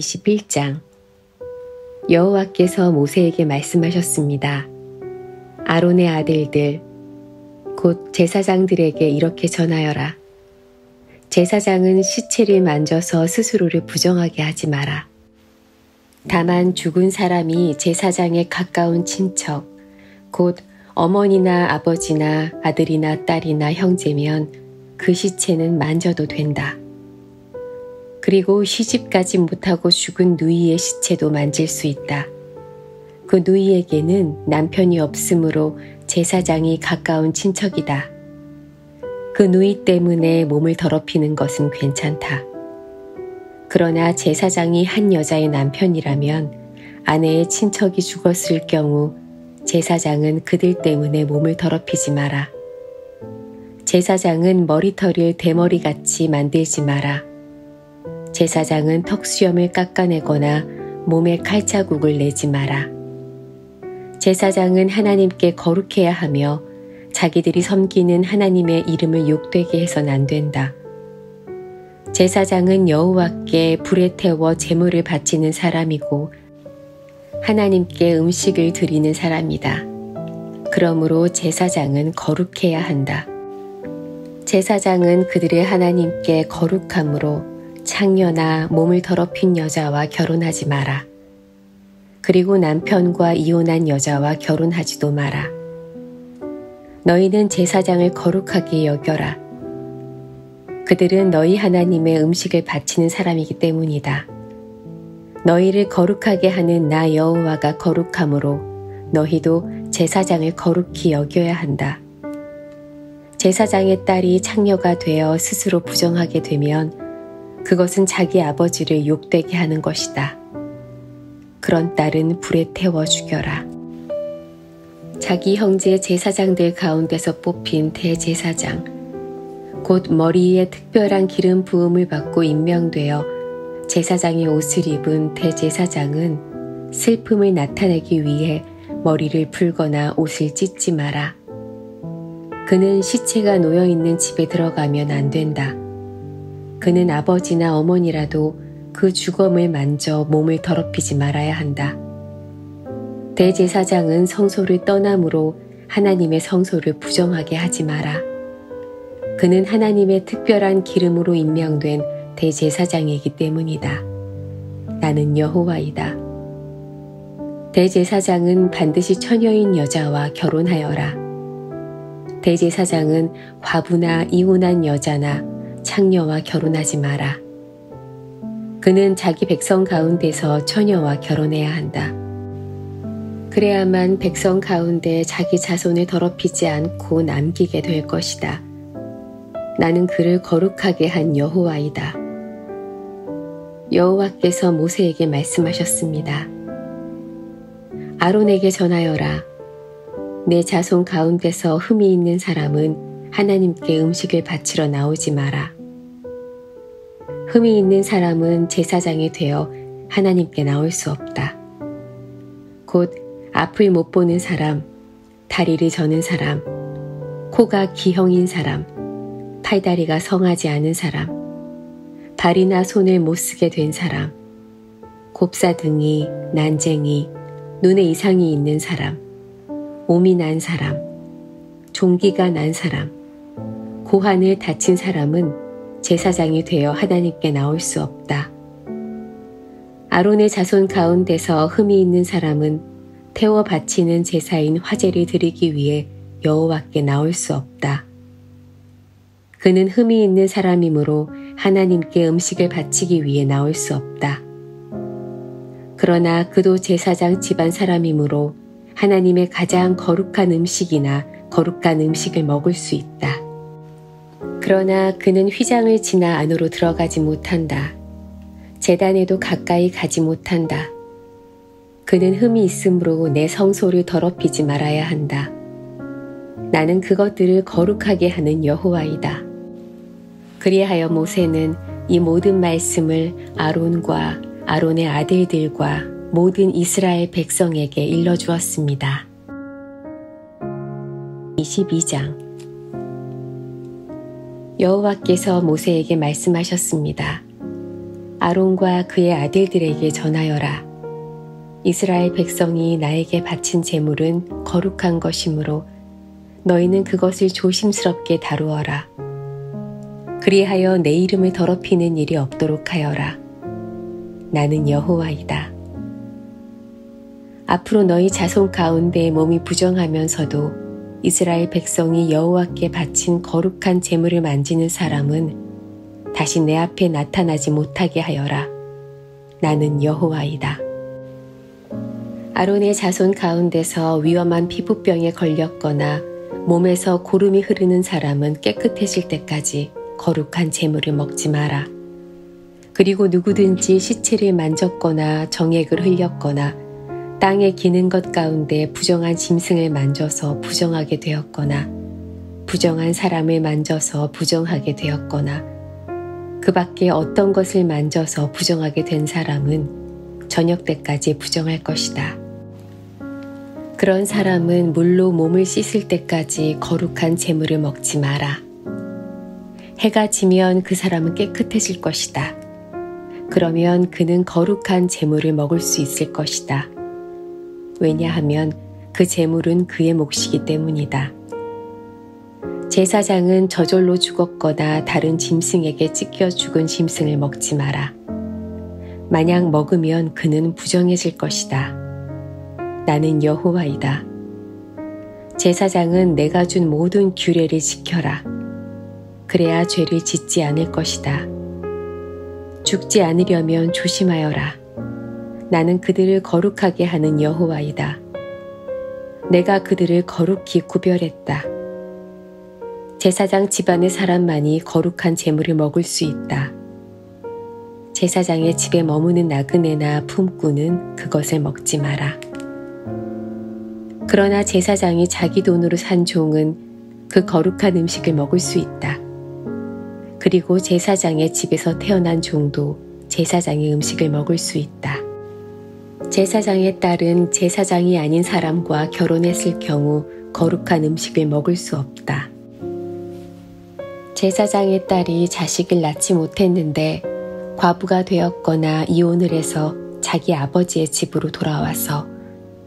21장. 여호와께서 모세에게 말씀하셨습니다. 아론의 아들들, 곧 제사장들에게 이렇게 전하여라. 제사장은 시체를 만져서 스스로를 부정하게 하지 마라. 다만 죽은 사람이 제사장에 가까운 친척, 곧 어머니나 아버지나 아들이나 딸이나 형제면 그 시체는 만져도 된다. 그리고 시집가지 못하고 죽은 누이의 시체도 만질 수 있다. 그 누이에게는 남편이 없으므로 제사장이 가까운 친척이다. 그 누이 때문에 몸을 더럽히는 것은 괜찮다. 그러나 제사장이 한 여자의 남편이라면 아내의 친척이 죽었을 경우 제사장은 그들 때문에 몸을 더럽히지 마라. 제사장은 머리털을 대머리같이 만들지 마라. 제사장은 턱수염을 깎아내거나 몸에 칼자국을 내지 마라. 제사장은 하나님께 거룩해야 하며 자기들이 섬기는 하나님의 이름을 욕되게 해서는 안 된다. 제사장은 여호와께 불에 태워 제물을 바치는 사람이고 하나님께 음식을 드리는 사람이다. 그러므로 제사장은 거룩해야 한다. 제사장은 그들의 하나님께 거룩함으로 창녀나 몸을 더럽힌 여자와 결혼하지 마라. 그리고 남편과 이혼한 여자와 결혼하지도 마라. 너희는 제사장을 거룩하게 여겨라. 그들은 너희 하나님의 음식을 바치는 사람이기 때문이다. 너희를 거룩하게 하는 나 여호와가 거룩함으로 너희도 제사장을 거룩히 여겨야 한다. 제사장의 딸이 창녀가 되어 스스로 부정하게 되면 그것은 자기 아버지를 욕되게 하는 것이다. 그런 딸은 불에 태워 죽여라. 자기 형제 제사장들 가운데서 뽑힌 대제사장, 곧 머리에 특별한 기름 부음을 받고 임명되어 제사장의 옷을 입은 대제사장은 슬픔을 나타내기 위해 머리를 풀거나 옷을 찢지 마라. 그는 시체가 놓여있는 집에 들어가면 안 된다. 그는 아버지나 어머니라도 그 주검을 만져 몸을 더럽히지 말아야 한다. 대제사장은 성소를 떠남으로 하나님의 성소를 부정하게 하지 마라. 그는 하나님의 특별한 기름으로 임명된 대제사장이기 때문이다. 나는 여호와이다. 대제사장은 반드시 처녀인 여자와 결혼하여라. 대제사장은 과부나 이혼한 여자나 창녀와 결혼하지 마라. 그는 자기 백성 가운데서 처녀와 결혼해야 한다. 그래야만 백성 가운데 자기 자손을 더럽히지 않고 남기게 될 것이다. 나는 그를 거룩하게 한 여호와이다. 여호와께서 모세에게 말씀하셨습니다. 아론에게 전하여라. 내 자손 가운데서 흠이 있는 사람은 하나님께 음식을 바치러 나오지 마라. 흠이 있는 사람은 제사장이 되어 하나님께 나올 수 없다. 곧 앞을 못 보는 사람, 다리를 저는 사람, 코가 기형인 사람, 팔다리가 성하지 않은 사람, 발이나 손을 못 쓰게 된 사람, 곱사등이, 난쟁이, 눈에 이상이 있는 사람, 몸이 난 사람, 종기가 난 사람, 고환을 다친 사람은 제사장이 되어 하나님께 나올 수 없다. 아론의 자손 가운데서 흠이 있는 사람은 태워 바치는 제사인 화제를 드리기 위해 여호와께 나올 수 없다. 그는 흠이 있는 사람이므로 하나님께 음식을 바치기 위해 나올 수 없다. 그러나 그도 제사장 집안 사람이므로 하나님의 가장 거룩한 음식이나 거룩한 음식을 먹을 수 있다. 그러나 그는 휘장을 지나 안으로 들어가지 못한다. 제단에도 가까이 가지 못한다. 그는 흠이 있으므로 내 성소를 더럽히지 말아야 한다. 나는 그것들을 거룩하게 하는 여호와이다. 그리하여 모세는 이 모든 말씀을 아론과 아론의 아들들과 모든 이스라엘 백성에게 일러주었습니다. 22장. 여호와께서 모세에게 말씀하셨습니다. 아론과 그의 아들들에게 전하여라. 이스라엘 백성이 나에게 바친 제물은 거룩한 것이므로 너희는 그것을 조심스럽게 다루어라. 그리하여 내 이름을 더럽히는 일이 없도록 하여라. 나는 여호와이다. 앞으로 너희 자손 가운데 몸이 부정하면서도 이스라엘 백성이 여호와께 바친 거룩한 제물을 만지는 사람은 다시 내 앞에 나타나지 못하게 하여라. 나는 여호와이다. 아론의 자손 가운데서 위험한 피부병에 걸렸거나 몸에서 고름이 흐르는 사람은 깨끗해질 때까지 거룩한 제물을 먹지 마라. 그리고 누구든지 시체를 만졌거나 정액을 흘렸거나 땅에 기는 것 가운데 부정한 짐승을 만져서 부정하게 되었거나 부정한 사람을 만져서 부정하게 되었거나 그 밖에 어떤 것을 만져서 부정하게 된 사람은 저녁 때까지 부정할 것이다. 그런 사람은 물로 몸을 씻을 때까지 거룩한 제물을 먹지 마라. 해가 지면 그 사람은 깨끗해질 것이다. 그러면 그는 거룩한 제물을 먹을 수 있을 것이다. 왜냐하면 그 제물은 그의 몫이기 때문이다. 제사장은 저절로 죽었거나 다른 짐승에게 찢겨 죽은 짐승을 먹지 마라. 만약 먹으면 그는 부정해질 것이다. 나는 여호와이다. 제사장은 내가 준 모든 규례를 지켜라. 그래야 죄를 짓지 않을 것이다. 죽지 않으려면 조심하여라. 나는 그들을 거룩하게 하는 여호와이다. 내가 그들을 거룩히 구별했다. 제사장 집안의 사람만이 거룩한 제물을 먹을 수 있다. 제사장의 집에 머무는 나그네나 품꾼은 그것을 먹지 마라. 그러나 제사장이 자기 돈으로 산 종은 그 거룩한 음식을 먹을 수 있다. 그리고 제사장의 집에서 태어난 종도 제사장의 음식을 먹을 수 있다. 제사장의 딸은 제사장이 아닌 사람과 결혼했을 경우 거룩한 음식을 먹을 수 없다. 제사장의 딸이 자식을 낳지 못했는데 과부가 되었거나 이혼을 해서 자기 아버지의 집으로 돌아와서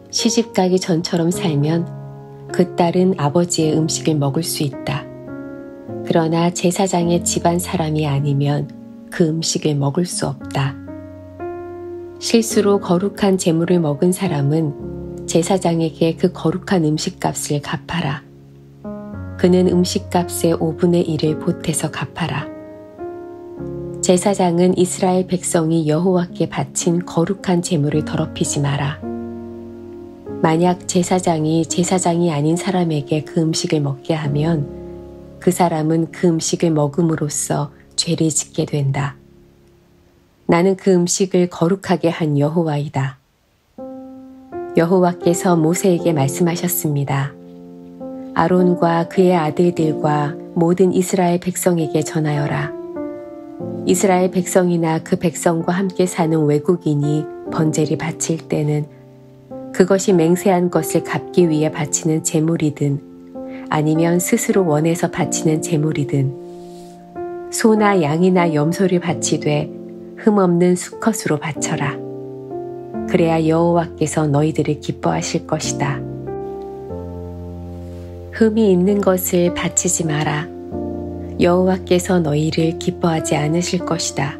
시집가기 전처럼 살면 그 딸은 아버지의 음식을 먹을 수 있다. 그러나 제사장의 집안 사람이 아니면 그 음식을 먹을 수 없다. 실수로 거룩한 제물을 먹은 사람은 제사장에게 그 거룩한 음식값을 갚아라. 그는 음식값의 5분의 1을 보태서 갚아라. 제사장은 이스라엘 백성이 여호와께 바친 거룩한 제물을 더럽히지 마라. 만약 제사장이 제사장이 아닌 사람에게 그 음식을 먹게 하면 그 사람은 그 음식을 먹음으로써 죄를 짓게 된다. 나는 그 음식을 거룩하게 한 여호와이다. 여호와께서 모세에게 말씀하셨습니다. 아론과 그의 아들들과 모든 이스라엘 백성에게 전하여라. 이스라엘 백성이나 그 백성과 함께 사는 외국인이 번제를 바칠 때는 그것이 맹세한 것을 갚기 위해 바치는 제물이든 아니면 스스로 원해서 바치는 제물이든 소나 양이나 염소를 바치되 흠없는 수컷으로 바쳐라. 그래야 여호와께서 너희들을 기뻐하실 것이다. 흠이 있는 것을 바치지 마라. 여호와께서 너희를 기뻐하지 않으실 것이다.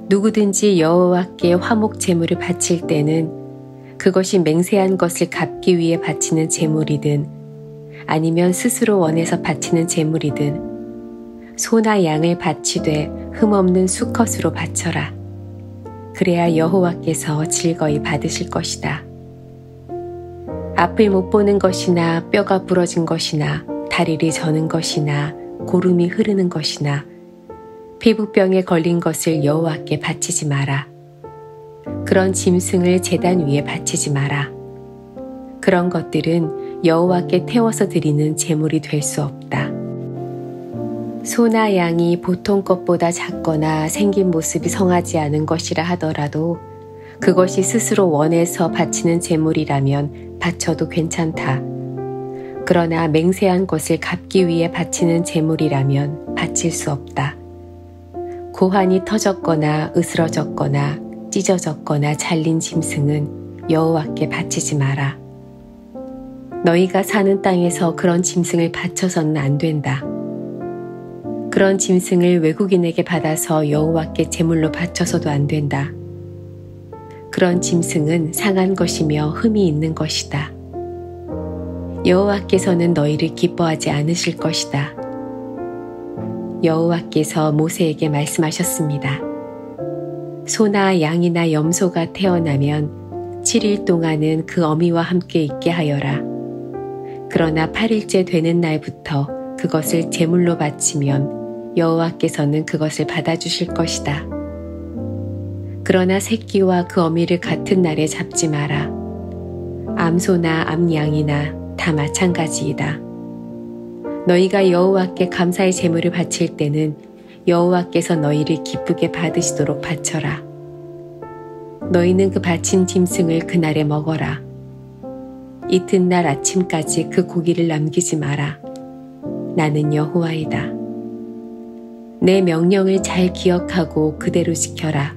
누구든지 여호와께 화목 제물을 바칠 때는 그것이 맹세한 것을 갚기 위해 바치는 제물이든 아니면 스스로 원해서 바치는 제물이든 소나 양을 바치되 흠없는 수컷으로 바쳐라. 그래야 여호와께서 즐거이 받으실 것이다. 앞을 못 보는 것이나 뼈가 부러진 것이나 다리를 저는 것이나 고름이 흐르는 것이나 피부병에 걸린 것을 여호와께 바치지 마라. 그런 짐승을 제단 위에 바치지 마라. 그런 것들은 여호와께 태워서 드리는 제물이 될 수 없다. 소나 양이 보통 것보다 작거나 생긴 모습이 성하지 않은 것이라 하더라도 그것이 스스로 원해서 바치는 제물이라면 바쳐도 괜찮다. 그러나 맹세한 것을 갚기 위해 바치는 제물이라면 바칠 수 없다. 고환이 터졌거나 으스러졌거나 찢어졌거나 잘린 짐승은 여호와께 바치지 마라. 너희가 사는 땅에서 그런 짐승을 바쳐서는 안 된다. 그런 짐승을 외국인에게 받아서 여호와께 제물로 바쳐서도 안 된다. 그런 짐승은 상한 것이며 흠이 있는 것이다. 여호와께서는 너희를 기뻐하지 않으실 것이다. 여호와께서 모세에게 말씀하셨습니다. 소나 양이나 염소가 태어나면 7일 동안은 그 어미와 함께 있게 하여라. 그러나 8일째 되는 날부터 그것을 제물로 바치면 여호와께서는 그것을 받아주실 것이다. 그러나 새끼와 그 어미를 같은 날에 잡지 마라. 암소나 암양이나 다 마찬가지이다. 너희가 여호와께 감사의 제물을 바칠 때는 여호와께서 너희를 기쁘게 받으시도록 바쳐라. 너희는 그 바친 짐승을 그날에 먹어라. 이튿날 아침까지 그 고기를 남기지 마라. 나는 여호와이다. 내 명령을 잘 기억하고 그대로 지켜라.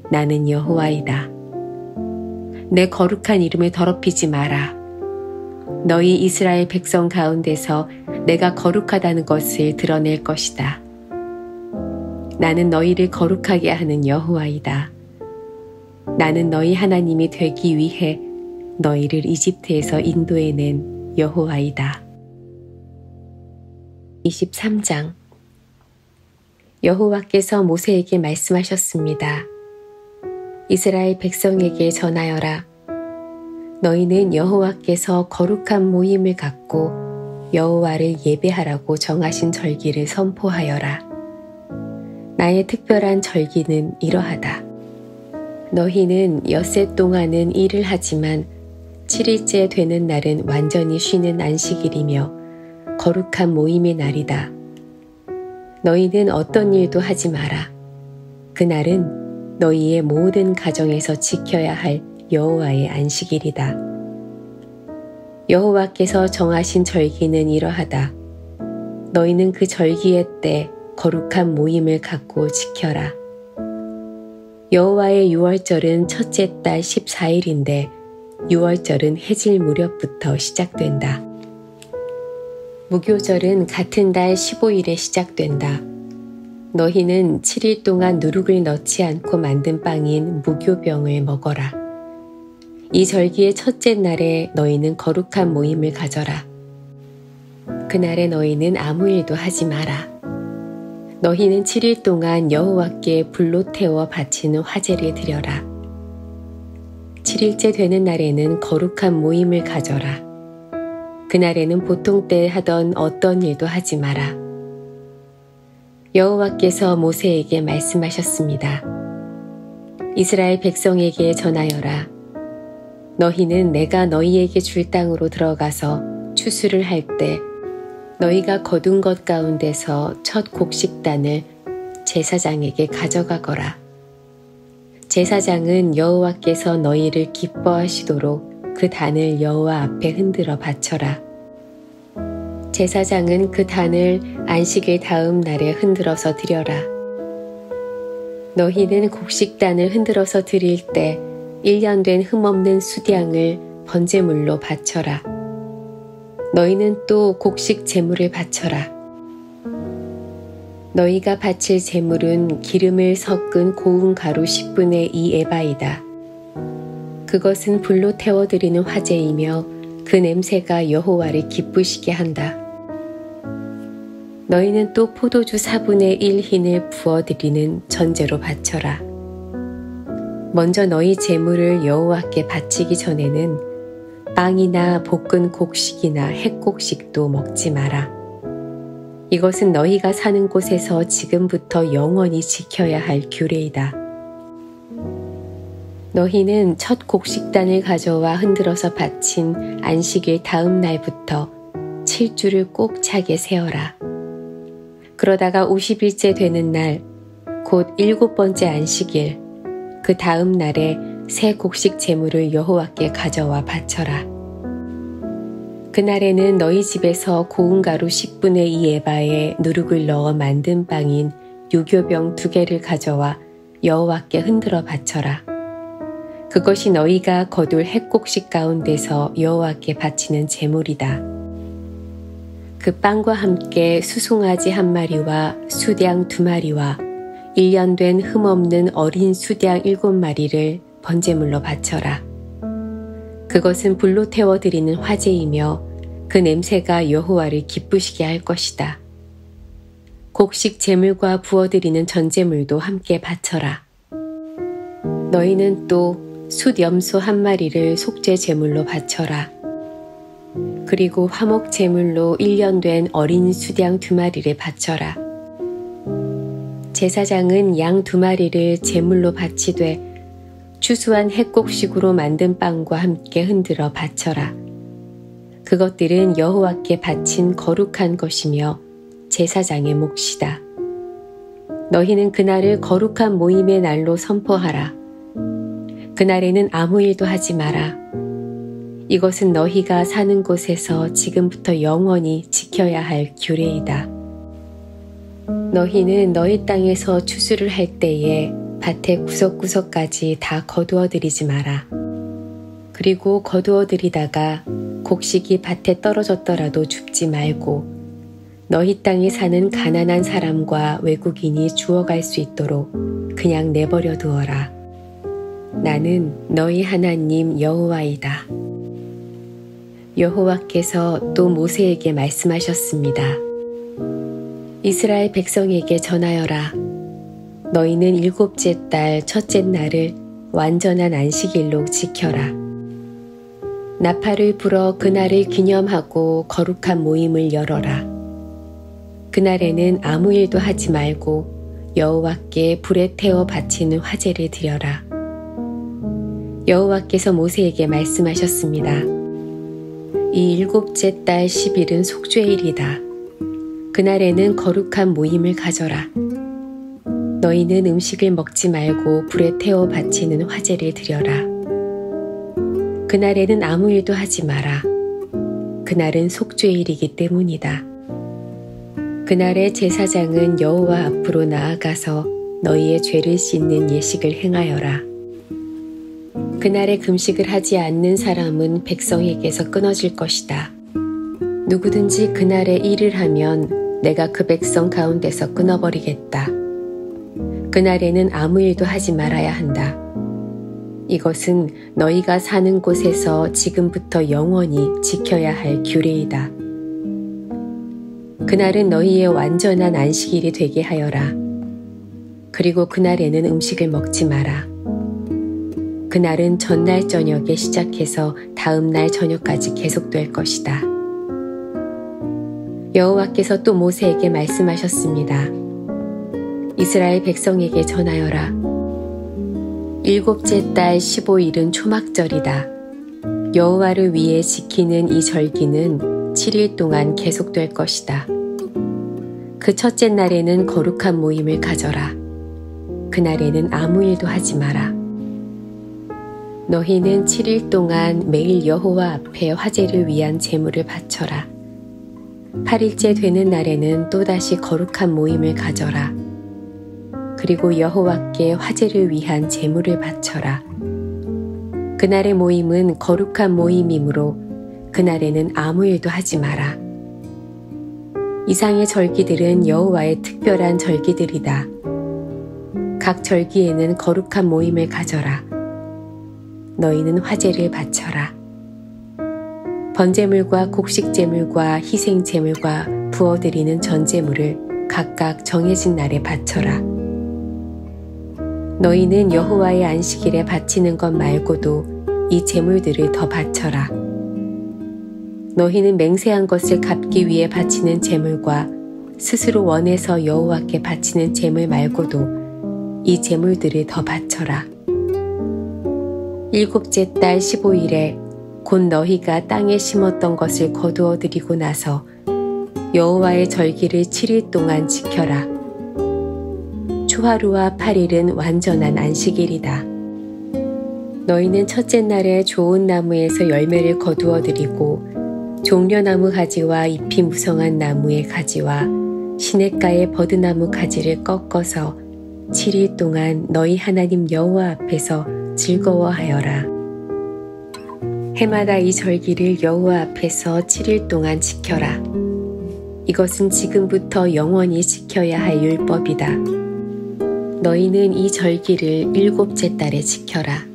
나는 여호와이다. 내 거룩한 이름을 더럽히지 마라. 너희 이스라엘 백성 가운데서 내가 거룩하다는 것을 드러낼 것이다. 나는 너희를 거룩하게 하는 여호와이다. 나는 너희 하나님이 되기 위해 너희를 이집트에서 인도해낸 여호와이다. 23장. 여호와께서 모세에게 말씀하셨습니다. 이스라엘 백성에게 전하여라. 너희는 여호와께서 거룩한 모임을 갖고 여호와를 예배하라고 정하신 절기를 선포하여라. 나의 특별한 절기는 이러하다. 너희는 엿새 동안은 일을 하지만 7일째 되는 날은 완전히 쉬는 안식일이며 거룩한 모임의 날이다. 너희는 어떤 일도 하지 마라. 그날은 너희의 모든 가정에서 지켜야 할 여호와의 안식일이다. 여호와께서 정하신 절기는 이러하다. 너희는 그 절기의 때 거룩한 모임을 갖고 지켜라. 여호와의 유월절은 첫째 달 14일인데 유월절은 해질 무렵부터 시작된다. 무교절은 같은 달 15일에 시작된다. 너희는 7일 동안 누룩을 넣지 않고 만든 빵인 무교병을 먹어라. 이 절기의 첫째 날에 너희는 거룩한 모임을 가져라. 그날에 너희는 아무 일도 하지 마라. 너희는 7일 동안 여호와께 불로 태워 바치는 화제를 드려라. 7일째 되는 날에는 거룩한 모임을 가져라. 그날에는 보통 때 하던 어떤 일도 하지 마라. 여호와께서 모세에게 말씀하셨습니다. 이스라엘 백성에게 전하여라. 너희는 내가 너희에게 줄 땅으로 들어가서 추수를 할 때 너희가 거둔 것 가운데서 첫 곡식단을 제사장에게 가져가거라. 제사장은 여호와께서 너희를 기뻐하시도록 그 단을 여호와 앞에 흔들어 바쳐라. 제사장은 그 단을 안식일 다음 날에 흔들어서 드려라. 너희는 곡식단을 흔들어서 드릴 때 1년 된 흠없는 수량을 번제물로 바쳐라. 너희는 또 곡식 제물을 바쳐라. 너희가 바칠 제물은 기름을 섞은 고운 가루 10분의 2 에바이다. 그것은 불로 태워드리는 화제이며 그 냄새가 여호와를 기쁘시게 한다. 너희는 또 포도주 4분의 1 흰을 부어드리는 전제로 바쳐라. 먼저 너희 제물을 여호와께 바치기 전에는 빵이나 볶은 곡식이나 햇곡식도 먹지 마라. 이것은 너희가 사는 곳에서 지금부터 영원히 지켜야 할 규례이다. 너희는 첫 곡식단을 가져와 흔들어서 바친 안식일 다음 날부터 7주를 꼭 차게 세어라. 그러다가 50일째 되는 날, 곧 7번째 안식일, 그 다음 날에 새 곡식 제물을 여호와께 가져와 바쳐라. 그날에는 너희 집에서 고운 가루 10분의 2 에바에 누룩을 넣어 만든 빵인 유교병 2개를 가져와 여호와께 흔들어 바쳐라. 그것이 너희가 거둘 핵곡식 가운데서 여호와께 바치는 제물이다. 그 빵과 함께 수송아지 1마리와 수양 2마리와 1년 된 흠없는 어린 수양 7마리를 번제물로 바쳐라. 그것은 불로 태워드리는 화제이며 그 냄새가 여호와를 기쁘시게 할 것이다. 곡식 제물과 부어드리는 전제물도 함께 바쳐라. 너희는 또 숫염소 1마리를 속죄 제물로 바쳐라. 그리고 화목 제물로 1년 된 어린 수양 2마리를 바쳐라. 제사장은 양 2마리를 제물로 바치되 추수한 핵곡식으로 만든 빵과 함께 흔들어 바쳐라. 그것들은 여호와께 바친 거룩한 것이며 제사장의 몫이다. 너희는 그날을 거룩한 모임의 날로 선포하라. 그날에는 아무 일도 하지 마라. 이것은 너희가 사는 곳에서 지금부터 영원히 지켜야 할 규례이다. 너희는 너희 땅에서 추수를 할 때에 밭의 구석구석까지 다 거두어들이지 마라. 그리고 거두어들이다가 곡식이 밭에 떨어졌더라도 줍지 말고 너희 땅에 사는 가난한 사람과 외국인이 주워갈 수 있도록 그냥 내버려 두어라. 나는 너희 하나님 여호와이다. 여호와께서 또 모세에게 말씀하셨습니다. 이스라엘 백성에게 전하여라. 너희는 7째 달 첫째 날을 완전한 안식일로 지켜라. 나팔을 불어 그날을 기념하고 거룩한 모임을 열어라. 그날에는 아무 일도 하지 말고 여호와께 불에 태워 바치는 화제를 드려라. 여호와께서 모세에게 말씀하셨습니다. 이 7째 달 10일은 속죄일이다. 그날에는 거룩한 모임을 가져라. 너희는 음식을 먹지 말고 불에 태워 바치는 화제를 드려라. 그날에는 아무 일도 하지 마라. 그날은 속죄일이기 때문이다. 그날에 제사장은 여호와 앞으로 나아가서 너희의 죄를 씻는 예식을 행하여라. 그날에 금식을 하지 않는 사람은 백성에게서 끊어질 것이다. 누구든지 그날에 일을 하면 내가 그 백성 가운데서 끊어버리겠다. 그날에는 아무 일도 하지 말아야 한다. 이것은 너희가 사는 곳에서 지금부터 영원히 지켜야 할 규례이다. 그날은 너희의 완전한 안식일이 되게 하여라. 그리고 그날에는 음식을 먹지 마라. 그날은 전날 저녁에 시작해서 다음 날 저녁까지 계속될 것이다. 여호와께서 또 모세에게 말씀하셨습니다. 이스라엘 백성에게 전하여라. 7째 달 15일은 초막절이다. 여호와를 위해 지키는 이 절기는 7일 동안 계속될 것이다. 그 첫째 날에는 거룩한 모임을 가져라. 그날에는 아무 일도 하지 마라. 너희는 7일 동안 매일 여호와 앞에 화제를 위한 제물을 바쳐라. 8일째 되는 날에는 또다시 거룩한 모임을 가져라. 그리고 여호와께 화제를 위한 제물을 바쳐라. 그날의 모임은 거룩한 모임이므로 그날에는 아무 일도 하지 마라. 이상의 절기들은 여호와의 특별한 절기들이다. 각 절기에는 거룩한 모임을 가져라. 너희는 화제를 바쳐라. 번제물과 곡식제물과 희생제물과 부어드리는 전제물을 각각 정해진 날에 바쳐라. 너희는 여호와의 안식일에 바치는 것 말고도 이 제물들을 더 바쳐라. 너희는 맹세한 것을 갚기 위해 바치는 제물과 스스로 원해서 여호와께 바치는 제물 말고도 이 제물들을 더 바쳐라. 7째 달 15일에 곧 너희가 땅에 심었던 것을 거두어 드리고 나서 여호와의 절기를 7일 동안 지켜라. 초하루와 8일은 완전한 안식일이다. 너희는 첫째 날에 좋은 나무에서 열매를 거두어 드리고 종려나무 가지와 잎이 무성한 나무의 가지와 시냇가의 버드나무 가지를 꺾어서 7일 동안 너희 하나님 여호와 앞에서 즐거워하여라. 해마다 이 절기를 여호와 앞에서 7일 동안 지켜라. 이것은 지금부터 영원히 지켜야 할 율법이다. 너희는 이 절기를 7째 달에 지켜라.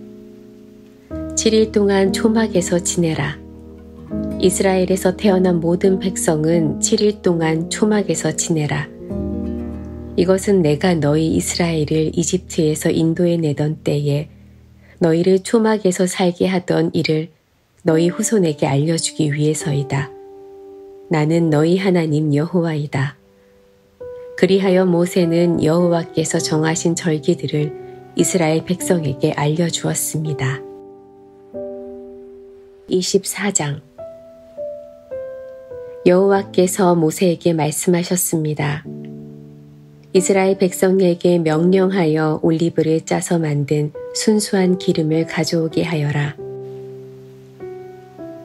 7일 동안 초막에서 지내라. 이스라엘에서 태어난 모든 백성은 7일 동안 초막에서 지내라. 이것은 내가 너희 이스라엘을 이집트에서 인도해 내던 때에 너희를 초막에서 살게 하던 일을 너희 후손에게 알려주기 위해서이다. 나는 너희 하나님 여호와이다. 그리하여 모세는 여호와께서 정하신 절기들을 이스라엘 백성에게 알려주었습니다. 24장 여호와께서 모세에게 말씀하셨습니다. 이스라엘 백성에게 명령하여 올리브를 짜서 만든 순수한 기름을 가져오게 하여라.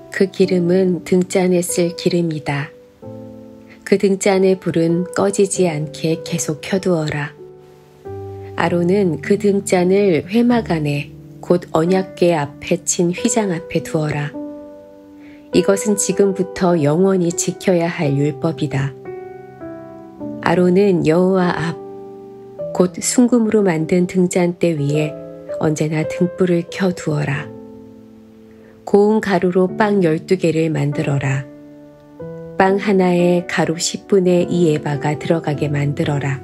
그 기름은 등잔에 쓸 기름이다. 그 등잔의 불은 꺼지지 않게 계속 켜두어라. 아론은 그 등잔을 회막 안에 곧 언약궤 앞에 친 휘장 앞에 두어라. 이것은 지금부터 영원히 지켜야 할 율법이다. 아론은 여호와 앞, 곧 순금으로 만든 등잔대 위에 언제나 등불을 켜두어라. 고운 가루로 빵 12개를 만들어라. 빵 하나에 가루 10분의 2에바가 들어가게 만들어라.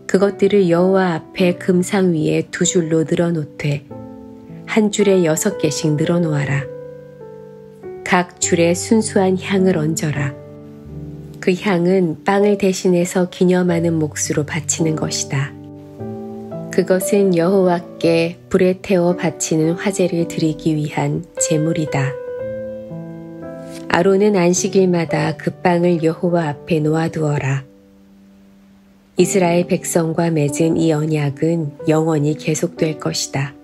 그것들을 여호와 앞에 금상 위에 2줄로 늘어놓되 한 줄에 6개씩 늘어놓아라. 각 줄에 순수한 향을 얹어라. 그 향은 빵을 대신해서 기념하는 몫으로 바치는 것이다. 그것은 여호와께 불에 태워 바치는 화제를 드리기 위한 제물이다. 아론은 안식일마다 그 빵을 여호와 앞에 놓아두어라. 이스라엘 백성과 맺은 이 언약은 영원히 계속될 것이다.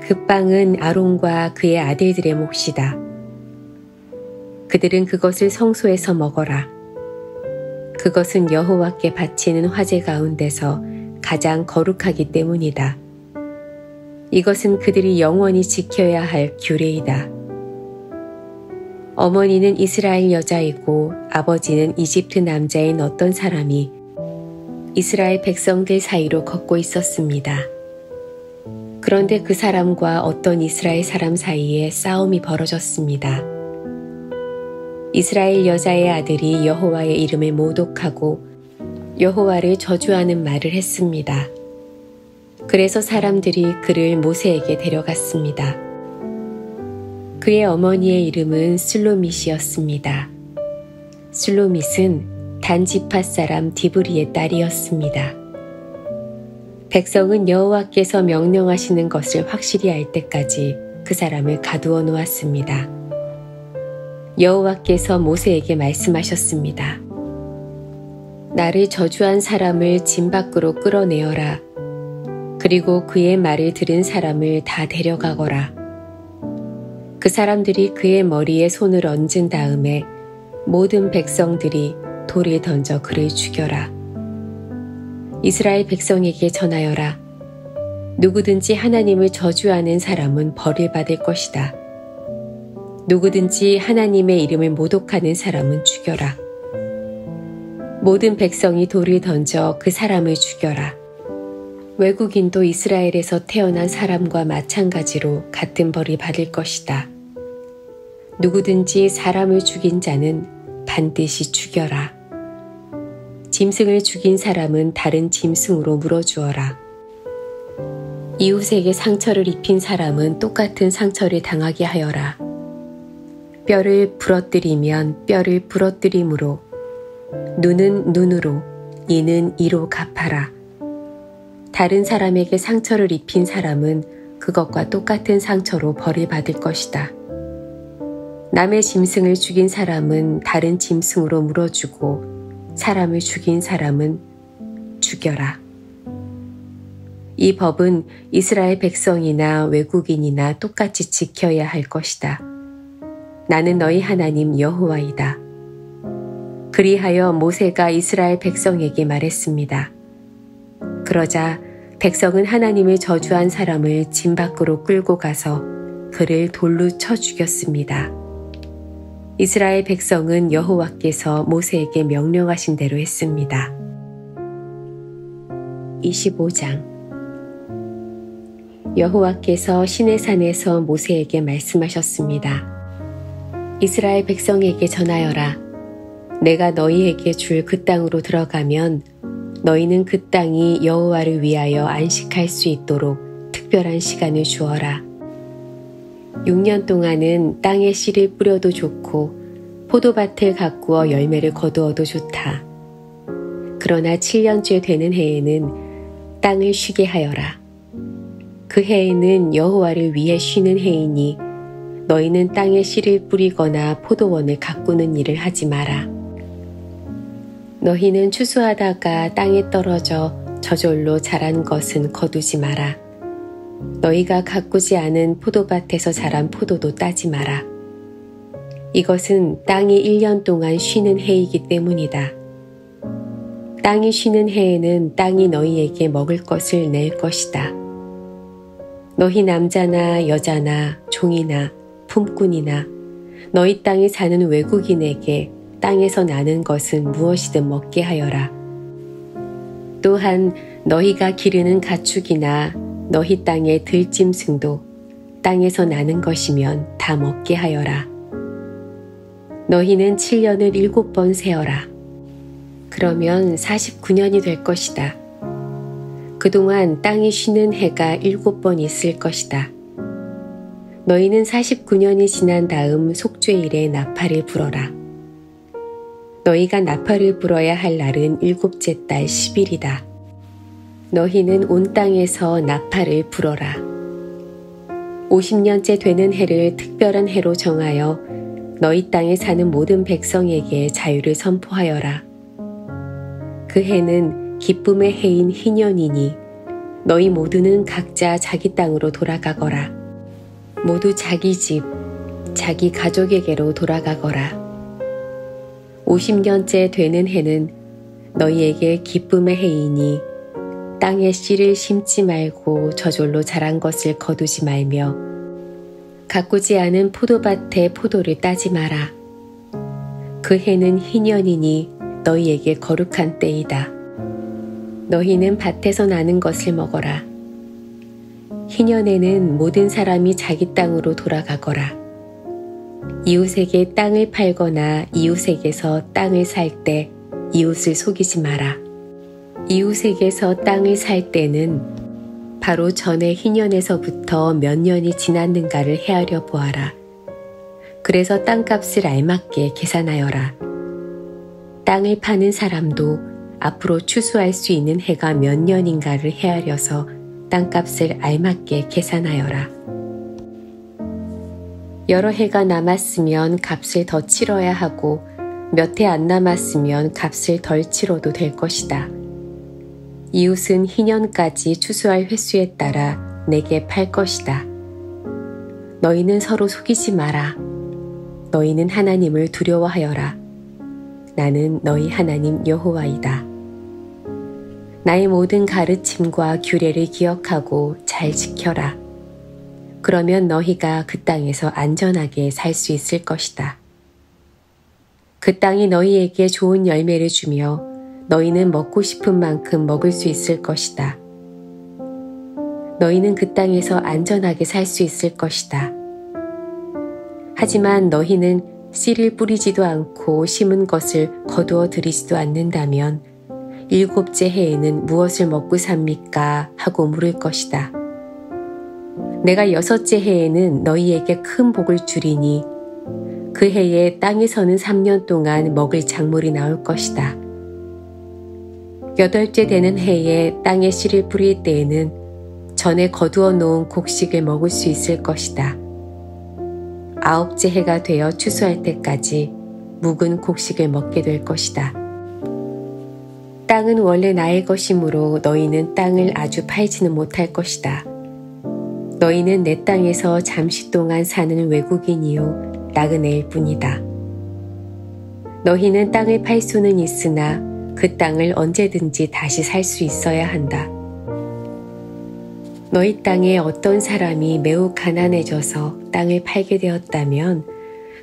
그 빵은 아론과 그의 아들들의 몫이다. 그들은 그것을 성소에서 먹어라. 그것은 여호와께 바치는 화제 가운데서 가장 거룩하기 때문이다. 이것은 그들이 영원히 지켜야 할 규례이다. 어머니는 이스라엘 여자이고 아버지는 이집트 남자인 어떤 사람이 이스라엘 백성들 사이로 걷고 있었습니다. 그런데 그 사람과 어떤 이스라엘 사람 사이에 싸움이 벌어졌습니다. 이스라엘 여자의 아들이 여호와의 이름을 모독하고 여호와를 저주하는 말을 했습니다. 그래서 사람들이 그를 모세에게 데려갔습니다. 그의 어머니의 이름은 슬로밋이었습니다. 슬로밋은 단지파 사람 디브리의 딸이었습니다. 백성은 여호와께서 명령하시는 것을 확실히 알 때까지 그 사람을 가두어 놓았습니다. 여호와께서 모세에게 말씀하셨습니다. 나를 저주한 사람을 진 밖으로 끌어내어라. 그리고 그의 말을 들은 사람을 다 데려가거라. 그 사람들이 그의 머리에 손을 얹은 다음에 모든 백성들이 돌을 던져 그를 죽여라. 이스라엘 백성에게 전하여라. 누구든지 하나님을 저주하는 사람은 벌을 받을 것이다. 누구든지 하나님의 이름을 모독하는 사람은 죽여라. 모든 백성이 돌을 던져 그 사람을 죽여라. 외국인도 이스라엘에서 태어난 사람과 마찬가지로 같은 벌을 받을 것이다. 누구든지 사람을 죽인 자는 반드시 죽여라. 짐승을 죽인 사람은 다른 짐승으로 물어주어라. 이웃에게 상처를 입힌 사람은 똑같은 상처를 당하게 하여라. 뼈를 부러뜨리면 뼈를 부러뜨림으로, 눈은 눈으로, 이는 이로 갚아라. 다른 사람에게 상처를 입힌 사람은 그것과 똑같은 상처로 벌을 받을 것이다. 남의 짐승을 죽인 사람은 다른 짐승으로 물어주고 사람을 죽인 사람은 죽여라. 이 법은 이스라엘 백성이나 외국인이나 똑같이 지켜야 할 것이다. 나는 너희 하나님 여호와이다. 그리하여 모세가 이스라엘 백성에게 말했습니다. 그러자 백성은 하나님을 저주한 사람을 진 밖으로 끌고 가서 그를 돌로 쳐 죽였습니다. 이스라엘 백성은 여호와께서 모세에게 명령하신 대로 했습니다. 25장 여호와께서 시내산에서 모세에게 말씀하셨습니다. 이스라엘 백성에게 전하여라. 내가 너희에게 줄 그 땅으로 들어가면 너희는 그 땅이 여호와를 위하여 안식할 수 있도록 특별한 시간을 주어라. 6년 동안은 땅에 씨를 뿌려도 좋고 포도밭을 가꾸어 열매를 거두어도 좋다. 그러나 7년째 되는 해에는 땅을 쉬게 하여라. 그 해에는 여호와를 위해 쉬는 해이니 너희는 땅에 씨를 뿌리거나 포도원을 가꾸는 일을 하지 마라. 너희는 추수하다가 땅에 떨어져 저절로 자란 것은 거두지 마라. 너희가 가꾸지 않은 포도밭에서 자란 포도도 따지 마라. 이것은 땅이 1년 동안 쉬는 해이기 때문이다. 땅이 쉬는 해에는 땅이 너희에게 먹을 것을 낼 것이다. 너희 남자나 여자나 종이나 품꾼이나 너희 땅에 사는 외국인에게 땅에서 나는 것은 무엇이든 먹게 하여라. 또한 너희가 기르는 가축이나 너희 땅의 들짐승도 땅에서 나는 것이면 다 먹게 하여라. 너희는 7년을 7번 세어라. 그러면 49년이 될 것이다. 그동안 땅이 쉬는 해가 7번 있을 것이다. 너희는 49년이 지난 다음 속죄일에 나팔을 불어라. 너희가 나팔을 불어야 할 날은 7째 달 10일이다. 너희는 온 땅에서 나팔을 불어라. 50년째 되는 해를 특별한 해로 정하여 너희 땅에 사는 모든 백성에게 자유를 선포하여라. 그 해는 기쁨의 해인 희년이니 너희 모두는 각자 자기 땅으로 돌아가거라. 모두 자기 집, 자기 가족에게로 돌아가거라. 50년째 되는 해는 너희에게 기쁨의 해이니 땅에 씨를 심지 말고 저절로 자란 것을 거두지 말며 가꾸지 않은 포도밭의 포도를 따지 마라. 그 해는 희년이니 너희에게 거룩한 때이다. 너희는 밭에서 나는 것을 먹어라. 희년에는 모든 사람이 자기 땅으로 돌아가거라. 이웃에게 땅을 팔거나 이웃에게서 땅을 살 때 이웃을 속이지 마라. 이웃에게서 땅을 살 때는 바로 전에 희년에서부터 몇 년이 지났는가를 헤아려 보아라. 그래서 땅값을 알맞게 계산하여라. 땅을 파는 사람도 앞으로 추수할 수 있는 해가 몇 년인가를 헤아려서 땅값을 알맞게 계산하여라. 여러 해가 남았으면 값을 더 치러야 하고 몇 해 안 남았으면 값을 덜 치러도 될 것이다. 이웃은 희년까지 추수할 횟수에 따라 내게 팔 것이다. 너희는 서로 속이지 마라. 너희는 하나님을 두려워하여라. 나는 너희 하나님 여호와이다. 나의 모든 가르침과 규례를 기억하고 잘 지켜라. 그러면 너희가 그 땅에서 안전하게 살 수 있을 것이다. 그 땅이 너희에게 좋은 열매를 주며 너희는 먹고 싶은 만큼 먹을 수 있을 것이다. 너희는 그 땅에서 안전하게 살 수 있을 것이다. 하지만 너희는 씨를 뿌리지도 않고 심은 것을 거두어 들이지도 않는다면 7째 해에는 무엇을 먹고 삽니까? 하고 물을 것이다. 내가 6째 해에는 너희에게 큰 복을 주리니 그 해에 땅에서는 3년 동안 먹을 작물이 나올 것이다. 8째 되는 해에 땅에 씨를 뿌릴 때에는 전에 거두어 놓은 곡식을 먹을 수 있을 것이다. 9째 해가 되어 추수할 때까지 묵은 곡식을 먹게 될 것이다. 땅은 원래 나의 것이므로 너희는 땅을 아주 팔지는 못할 것이다. 너희는 내 땅에서 잠시 동안 사는 외국인이요 나그네일 뿐이다. 너희는 땅을 팔 수는 있으나 그 땅을 언제든지 다시 살 수 있어야 한다. 너희 땅에 어떤 사람이 매우 가난해져서 땅을 팔게 되었다면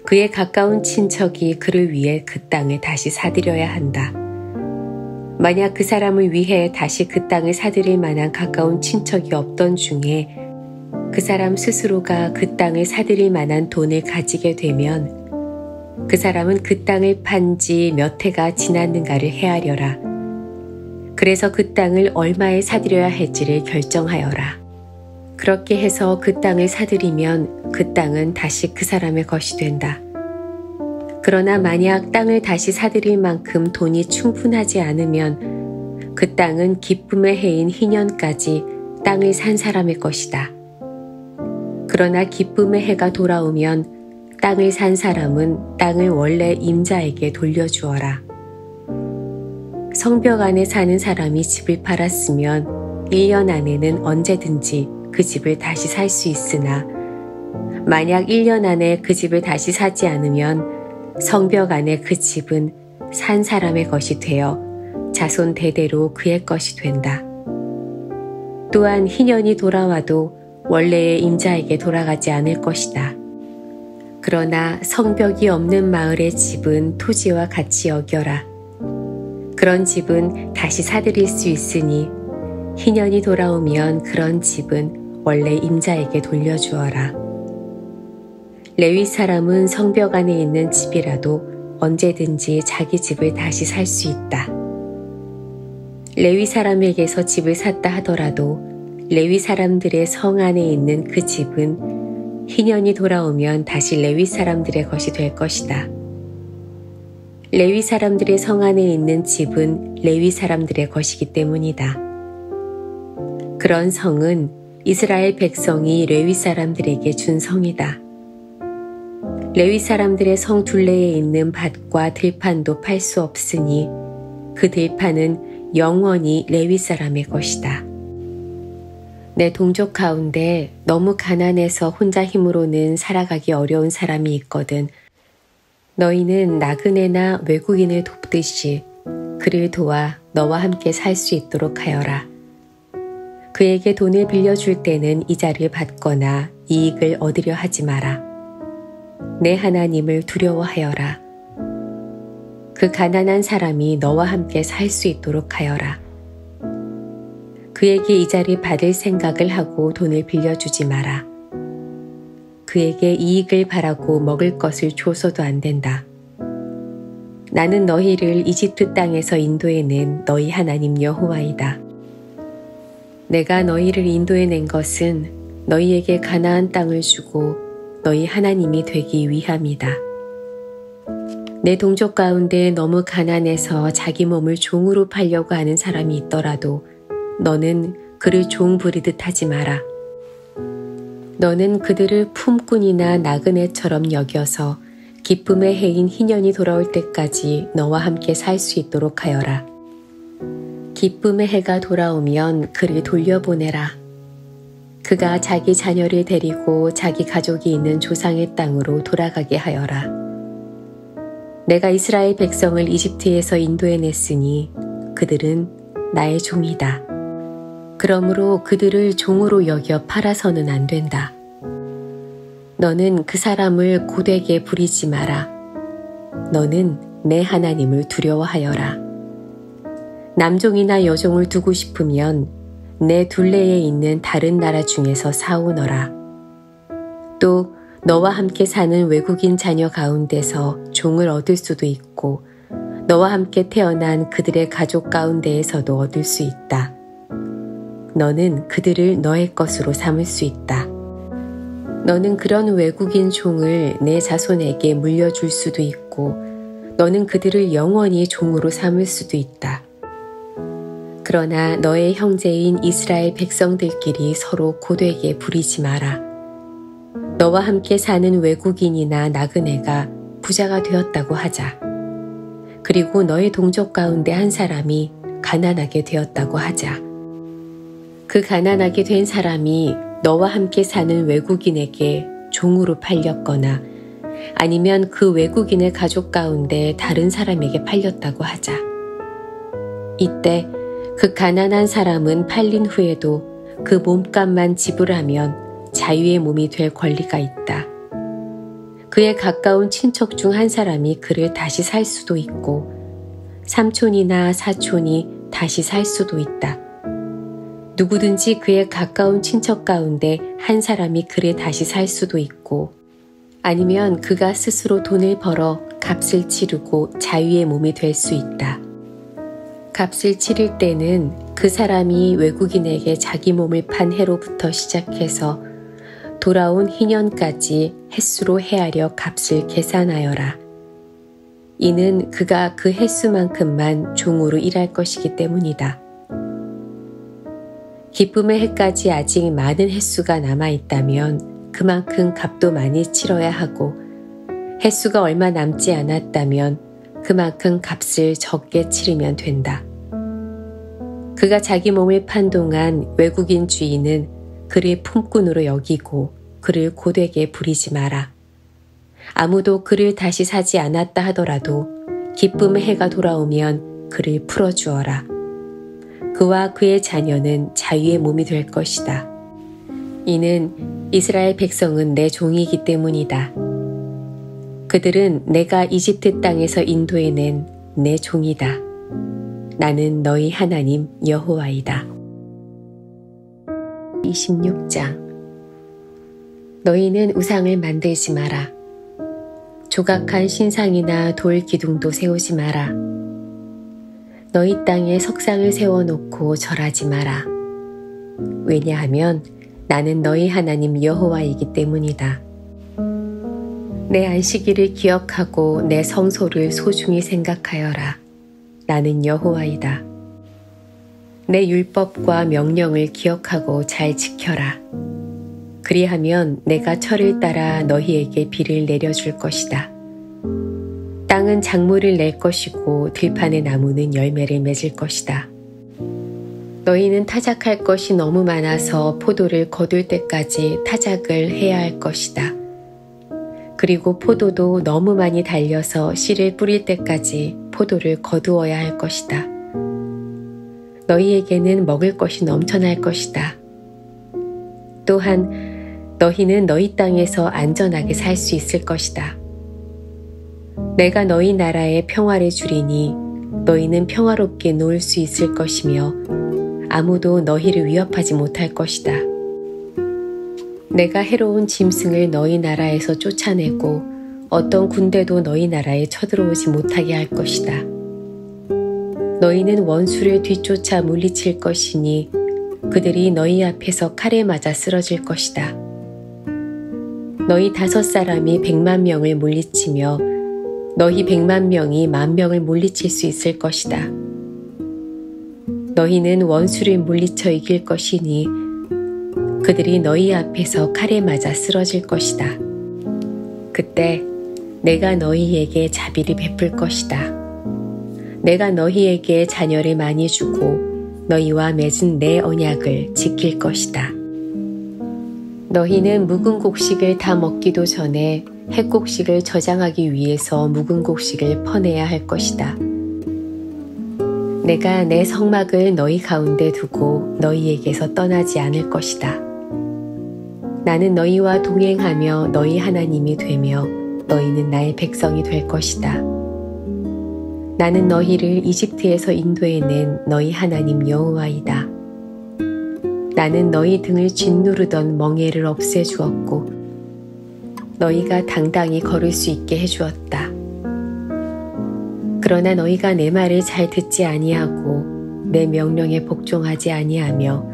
그의 가까운 친척이 그를 위해 그 땅을 다시 사들여야 한다. 만약 그 사람을 위해 다시 그 땅을 사들일 만한 가까운 친척이 없던 중에 그 사람 스스로가 그 땅을 사들일 만한 돈을 가지게 되면 그 사람은 그 땅을 판 지 몇 해가 지났는가를 헤아려라. 그래서 그 땅을 얼마에 사들여야 할지를 결정하여라. 그렇게 해서 그 땅을 사들이면 그 땅은 다시 그 사람의 것이 된다. 그러나 만약 땅을 다시 사들일 만큼 돈이 충분하지 않으면 그 땅은 기쁨의 해인 희년까지 땅을 산 사람의 것이다. 그러나 기쁨의 해가 돌아오면 땅을 산 사람은 땅을 원래 임자에게 돌려주어라. 성벽 안에 사는 사람이 집을 팔았으면 1년 안에는 언제든지 그 집을 다시 살 수 있으나 만약 1년 안에 그 집을 다시 사지 않으면 성벽 안에 그 집은 산 사람의 것이 되어 자손 대대로 그의 것이 된다. 또한 희년이 돌아와도 원래의 임자에게 돌아가지 않을 것이다. 그러나 성벽이 없는 마을의 집은 토지와 같이 여겨라. 그런 집은 다시 사들일 수 있으니 희년이 돌아오면 그런 집은 원래 임자에게 돌려주어라. 레위 사람은 성벽 안에 있는 집이라도 언제든지 자기 집을 다시 살 수 있다. 레위 사람에게서 집을 샀다 하더라도 레위 사람들의 성 안에 있는 그 집은 희년이 돌아오면 다시 레위 사람들의 것이 될 것이다. 레위 사람들의 성 안에 있는 집은 레위 사람들의 것이기 때문이다. 그런 성은 이스라엘 백성이 레위 사람들에게 준 성이다. 레위 사람들의 성 둘레에 있는 밭과 들판도 팔 수 없으니 그 들판은 영원히 레위 사람의 것이다. 내 동족 가운데 너무 가난해서 혼자 힘으로는 살아가기 어려운 사람이 있거든. 너희는 나그네나 외국인을 돕듯이 그를 도와 너와 함께 살 수 있도록 하여라. 그에게 돈을 빌려줄 때는 이자를 받거나 이익을 얻으려 하지 마라. 내 하나님을 두려워하여라. 그 가난한 사람이 너와 함께 살 수 있도록 하여라. 그에게 이자를 받을 생각을 하고 돈을 빌려주지 마라. 그에게 이익을 바라고 먹을 것을 줘서도 안 된다. 나는 너희를 이집트 땅에서 인도해낸 너희 하나님 여호와이다. 내가 너희를 인도해낸 것은 너희에게 가나안 땅을 주고 너희 하나님이 되기 위함이다. 내 동족 가운데 너무 가난해서 자기 몸을 종으로 팔려고 하는 사람이 있더라도 너는 그를 종 부리듯 하지 마라. 너는 그들을 품꾼이나 나그네처럼 여겨서 기쁨의 해인 희년이 돌아올 때까지 너와 함께 살 수 있도록 하여라. 기쁨의 해가 돌아오면 그를 돌려보내라. 그가 자기 자녀를 데리고 자기 가족이 있는 조상의 땅으로 돌아가게 하여라. 내가 이스라엘 백성을 이집트에서 인도해냈으니 그들은 나의 종이다. 그러므로 그들을 종으로 여겨 팔아서는 안 된다. 너는 그 사람을 고되게 부리지 마라. 너는 내 하나님을 두려워하여라. 남종이나 여종을 두고 싶으면 내 둘레에 있는 다른 나라 중에서 사오너라. 또 너와 함께 사는 외국인 자녀 가운데서 종을 얻을 수도 있고 너와 함께 태어난 그들의 가족 가운데에서도 얻을 수 있다. 너는 그들을 너의 것으로 삼을 수 있다. 너는 그런 외국인 종을 내 자손에게 물려줄 수도 있고 너는 그들을 영원히 종으로 삼을 수도 있다. 그러나 너의 형제인 이스라엘 백성들끼리 서로 고되게 부리지 마라. 너와 함께 사는 외국인이나 나그네가 부자가 되었다고 하자. 그리고 너의 동족 가운데 한 사람이 가난하게 되었다고 하자. 그 가난하게 된 사람이 너와 함께 사는 외국인에게 종으로 팔렸거나 아니면 그 외국인의 가족 가운데 다른 사람에게 팔렸다고 하자. 이때 그 가난한 사람은 팔린 후에도 그 몸값만 지불하면 자유의 몸이 될 권리가 있다. 그의 가까운 친척 중 한 사람이 그를 다시 살 수도 있고 삼촌이나 사촌이 다시 살 수도 있다. 누구든지 그의 가까운 친척 가운데 한 사람이 그를 다시 살 수도 있고 아니면 그가 스스로 돈을 벌어 값을 치르고 자유의 몸이 될 수 있다. 값을 치를 때는 그 사람이 외국인에게 자기 몸을 판 해로부터 시작해서 돌아온 희년까지 횟수로 헤아려 값을 계산하여라. 이는 그가 그 횟수만큼만 종으로 일할 것이기 때문이다. 기쁨의 해까지 아직 많은 횟수가 남아있다면 그만큼 값도 많이 치러야 하고 횟수가 얼마 남지 않았다면 그만큼 값을 적게 치르면 된다. 그가 자기 몸을 판 동안 외국인 주인은 그를 품꾼으로 여기고 그를 고되게 부리지 마라. 아무도 그를 다시 사지 않았다 하더라도 기쁨의 해가 돌아오면 그를 풀어주어라. 그와 그의 자녀는 자유의 몸이 될 것이다. 이는 이스라엘 백성은 내 종이기 때문이다. 그들은 내가 이집트 땅에서 인도해낸 내 종이다. 나는 너희 하나님 여호와이다. 26장. 너희는 우상을 만들지 마라. 조각한 신상이나 돌 기둥도 세우지 마라. 너희 땅에 석상을 세워놓고 절하지 마라. 왜냐하면 나는 너희 하나님 여호와이기 때문이다. 내 안식일을 기억하고 내 성소를 소중히 생각하여라. 나는 여호와이다. 내 율법과 명령을 기억하고 잘 지켜라. 그리하면 내가 철을 따라 너희에게 비를 내려줄 것이다. 땅은 작물을 낼 것이고 들판의 나무는 열매를 맺을 것이다. 너희는 타작할 것이 너무 많아서 포도를 거둘 때까지 타작을 해야 할 것이다. 그리고 포도도 너무 많이 달려서 씨를 뿌릴 때까지 포도를 거두어야 할 것이다. 너희에게는 먹을 것이 넘쳐날 것이다. 또한 너희는 너희 땅에서 안전하게 살 수 있을 것이다. 내가 너희 나라에 평화를 주리니 너희는 평화롭게 놀 수 있을 것이며 아무도 너희를 위협하지 못할 것이다. 내가 해로운 짐승을 너희 나라에서 쫓아내고 어떤 군대도 너희 나라에 쳐들어오지 못하게 할 것이다. 너희는 원수를 뒤쫓아 물리칠 것이니 그들이 너희 앞에서 칼에 맞아 쓰러질 것이다. 너희 5사람이 100만 명을 물리치며 너희 100만 명이 10,000명을 물리칠 수 있을 것이다. 너희는 원수를 물리쳐 이길 것이니 그들이 너희 앞에서 칼에 맞아 쓰러질 것이다. 그때 내가 너희에게 자비를 베풀 것이다. 내가 너희에게 자녀를 많이 주고 너희와 맺은 내 언약을 지킬 것이다. 너희는 묵은 곡식을 다 먹기도 전에 햇곡식을 저장하기 위해서 묵은 곡식을 퍼내야 할 것이다. 내가 내 성막을 너희 가운데 두고 너희에게서 떠나지 않을 것이다. 나는 너희와 동행하며 너희 하나님이 되며 너희는 나의 백성이 될 것이다. 나는 너희를 이집트에서 인도해낸 너희 하나님 여호와이다. 나는 너희 등을 짓누르던 멍에를 없애주었고 너희가 당당히 걸을 수 있게 해주었다. 그러나 너희가 내 말을 잘 듣지 아니하고 내 명령에 복종하지 아니하며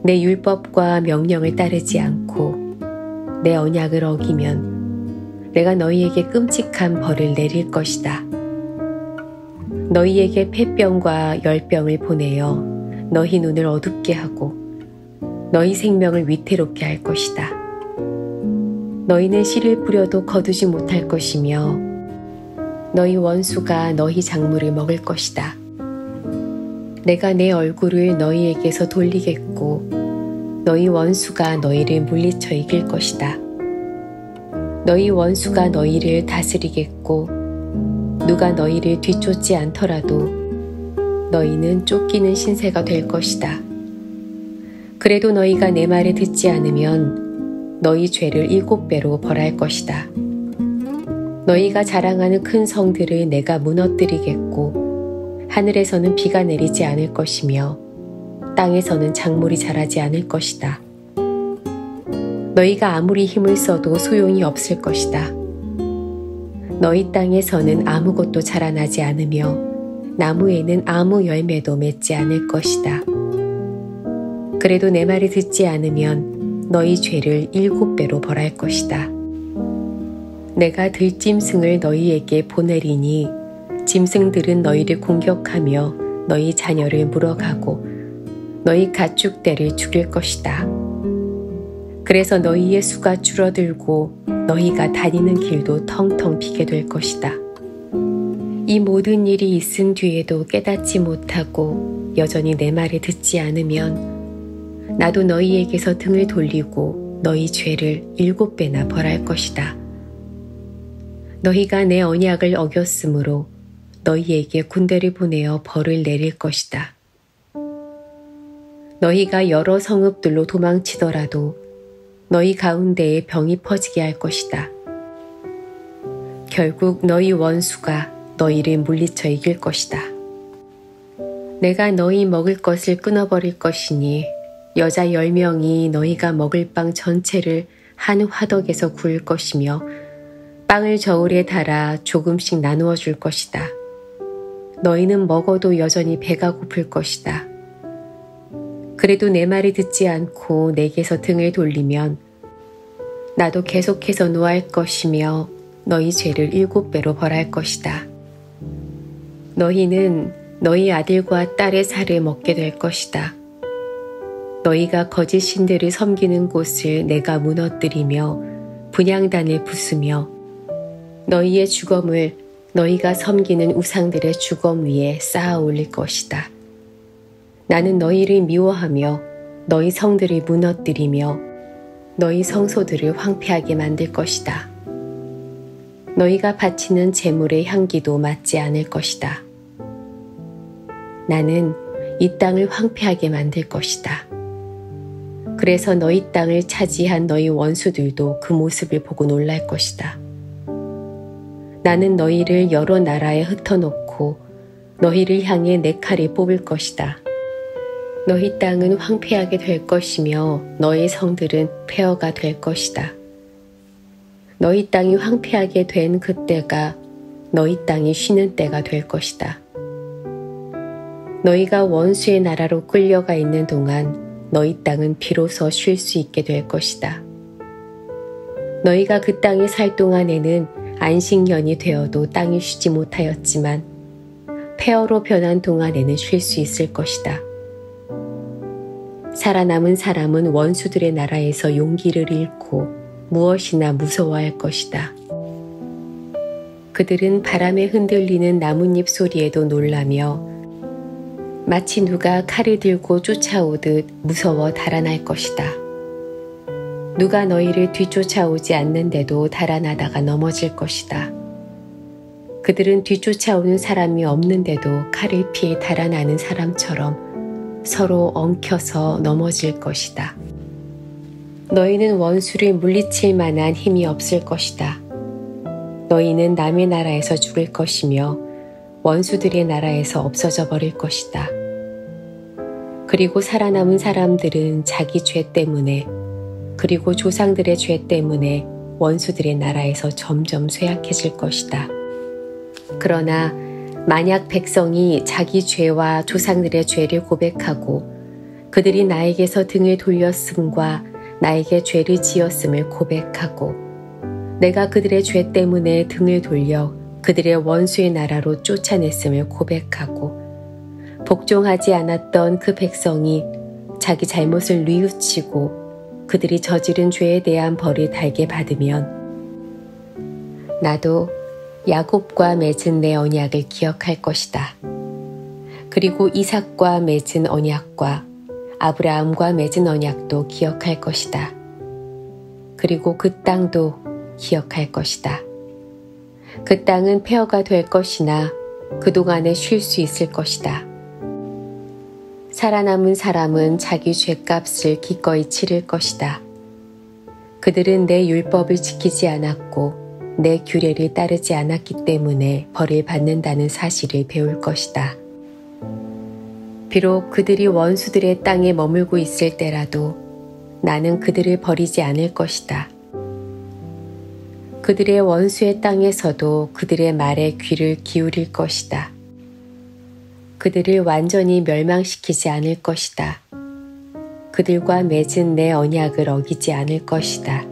내 율법과 명령을 따르지 않고 내 언약을 어기면 내가 너희에게 끔찍한 벌을 내릴 것이다. 너희에게 폐병과 열병을 보내어 너희 눈을 어둡게 하고 너희 생명을 위태롭게 할 것이다. 너희는 씨를 뿌려도 거두지 못할 것이며 너희 원수가 너희 작물을 먹을 것이다. 내가 내 얼굴을 너희에게서 돌리겠고 너희 원수가 너희를 물리쳐 이길 것이다. 너희 원수가 너희를 다스리겠고 누가 너희를 뒤쫓지 않더라도 너희는 쫓기는 신세가 될 것이다. 그래도 너희가 내 말을 듣지 않으면 너희 죄를 7배로 벌할 것이다. 너희가 자랑하는 큰 성들을 내가 무너뜨리겠고 하늘에서는 비가 내리지 않을 것이며 땅에서는 작물이 자라지 않을 것이다. 너희가 아무리 힘을 써도 소용이 없을 것이다. 너희 땅에서는 아무것도 자라나지 않으며 나무에는 아무 열매도 맺지 않을 것이다. 그래도 내 말을 듣지 않으면 너희 죄를 7배로 벌할 것이다. 내가 들짐승을 너희에게 보내리니 짐승들은 너희를 공격하며 너희 자녀를 물어가고 너희 가축대를 죽일 것이다. 그래서 너희의 수가 줄어들고 너희가 다니는 길도 텅텅 비게 될 것이다. 이 모든 일이 있은 뒤에도 깨닫지 못하고 여전히 내 말을 듣지 않으면 나도 너희에게서 등을 돌리고 너희 죄를 7배나 벌할 것이다. 너희가 내 언약을 어겼으므로 너희에게 군대를 보내어 벌을 내릴 것이다. 너희가 여러 성읍들로 도망치더라도 너희 가운데에 병이 퍼지게 할 것이다. 결국 너희 원수가 너희를 물리쳐 이길 것이다. 내가 너희 먹을 것을 끊어버릴 것이니 여자 10명이 너희가 먹을 빵 전체를 한 화덕에서 구울 것이며 빵을 저울에 달아 조금씩 나누어 줄 것이다. 너희는 먹어도 여전히 배가 고플 것이다. 그래도 내 말을 듣지 않고 내게서 등을 돌리면 나도 계속해서 노할 것이며 너희 죄를 7배로 벌할 것이다. 너희는 너희 아들과 딸의 살을 먹게 될 것이다. 너희가 거짓 신들을 섬기는 곳을 내가 무너뜨리며 분향단을 부수며 너희의 주검을 너희가 섬기는 우상들의 주검 위에 쌓아 올릴 것이다. 나는 너희를 미워하며 너희 성들을 무너뜨리며 너희 성소들을 황폐하게 만들 것이다. 너희가 바치는 제물의 향기도 맞지 않을 것이다. 나는 이 땅을 황폐하게 만들 것이다. 그래서 너희 땅을 차지한 너희 원수들도 그 모습을 보고 놀랄 것이다. 나는 너희를 여러 나라에 흩어놓고 너희를 향해 내 칼을 뽑을 것이다. 너희 땅은 황폐하게 될 것이며 너희 성들은 폐허가 될 것이다. 너희 땅이 황폐하게 된 그때가 너희 땅이 쉬는 때가 될 것이다. 너희가 원수의 나라로 끌려가 있는 동안 너희 땅은 비로소 쉴 수 있게 될 것이다. 너희가 그 땅에 살 동안에는 안식년이 되어도 땅이 쉬지 못하였지만 폐허로 변한 동안에는 쉴 수 있을 것이다. 살아남은 사람은 원수들의 나라에서 용기를 잃고 무엇이나 무서워할 것이다. 그들은 바람에 흔들리는 나뭇잎 소리에도 놀라며 마치 누가 칼을 들고 쫓아오듯 무서워 달아날 것이다. 누가 너희를 뒤쫓아오지 않는데도 달아나다가 넘어질 것이다. 그들은 뒤쫓아오는 사람이 없는데도 칼을 피해 달아나는 사람처럼 서로 엉켜서 넘어질 것이다. 너희는 원수를 물리칠 만한 힘이 없을 것이다. 너희는 남의 나라에서 죽을 것이며 원수들의 나라에서 없어져 버릴 것이다. 그리고 살아남은 사람들은 자기 죄 때문에 그리고 조상들의 죄 때문에 원수들의 나라에서 점점 쇠약해질 것이다. 그러나 만약 백성이 자기 죄와 조상들의 죄를 고백하고 그들이 나에게서 등을 돌렸음과 나에게 죄를 지었음을 고백하고 내가 그들의 죄 때문에 등을 돌려 그들의 원수의 나라로 쫓아냈음을 고백하고 복종하지 않았던 그 백성이 자기 잘못을 뉘우치고 그들이 저지른 죄에 대한 벌을 달게 받으면 나도 야곱과 맺은 내 언약을 기억할 것이다. 그리고 이삭과 맺은 언약과 아브라함과 맺은 언약도 기억할 것이다. 그리고 그 땅도 기억할 것이다. 그 땅은 폐허가 될 것이나 그동안에 쉴 수 있을 것이다. 살아남은 사람은 자기 죄값을 기꺼이 치를 것이다. 그들은 내 율법을 지키지 않았고 내 규례를 따르지 않았기 때문에 벌을 받는다는 사실을 배울 것이다. 비록 그들이 원수들의 땅에 머물고 있을 때라도 나는 그들을 버리지 않을 것이다. 그들의 원수의 땅에서도 그들의 말에 귀를 기울일 것이다. 그들을 완전히 멸망시키지 않을 것이다. 그들과 맺은 내 언약을 어기지 않을 것이다.